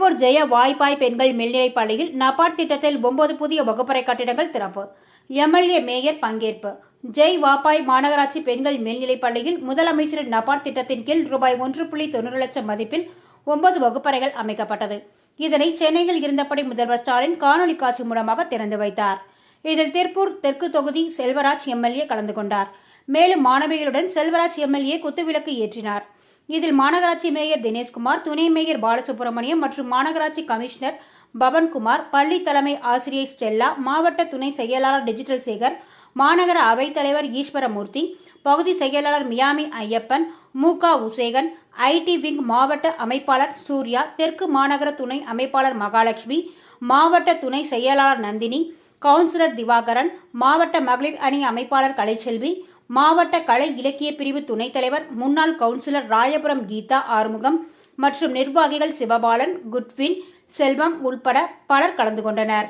திருப்பூர் ஜெய வாய்ப்பாய் பெண்கள் மேல்நிலைப் பள்ளியில் நபார்ட் திட்டத்தில் 9 புதிய வகுப்பறை கட்டிடங்கள் திறப்பு. எம்எல்ஏ மேயர் பங்கேற்பு. ஜெய் வாப்பாய் மாநகராட்சி பெண்கள் மேல்நிலைப் பள்ளியில் முதலமைச்சரின் நபார்ட் திட்டத்தின் கீழ் ரூபாய் 1.90 லட்சம் மதிப்பில் 9 வகுப்பறைகள் அமைக்கப்பட்டது. இதனை சென்னையில் இருந்தபடி முதல்வர் ஸ்டாலின் காணொலி காட்சி மூலமாக திறந்து வைத்தார். இதில் திருப்பூர் தெற்கு தொகுதி செல்வராஜ் எம்எல்ஏ கலந்து கொண்டார். மேலும் மாணவிகளுடன் செல்வராஜ் எம்எல்ஏ குத்துவிளக்கு ஏற்றினார். இதில் மாநகராட்சி மேயர் தினேஷ்குமார், துணை மேயர் பாலசுப்ரமணியம் மற்றும் மாநகராட்சி கமிஷனர் பவன்குமார், பள்ளி தலைமை ஆசிரியை ஸ்டெல்லா, மாவட்ட துணை செயலாளர் டிஜிட்டல் சேகர், மாநகர அவைத்தலைவர் ஈஸ்வரமூர்த்தி, பகுதி செயலாளர் மியாமி ஐயப்பன், மூக உசேகன், ஐடி விங் மாவட்ட அமைப்பாளர் சூர்யா, தெற்கு மாநகர துணை அமைப்பாளர் மகாலட்சுமி, மாவட்ட துணை செயலாளர் நந்தினி, கவுன்சிலர் திவாகரன், மாவட்ட மகளிர் அணி அமைப்பாளர் கலைச்செல்வி, மாவட்ட கலை இலக்கிய பிரிவு துணைத் தலைவர் முன்னாள் கவுன்சிலர் ராயபுரம் கீதா ஆறுமுகம் மற்றும் நிர்வாகிகள் சிவபாலன், குட்வின், செல்வம் உள்பட பலர் கலந்து கொண்டனர்.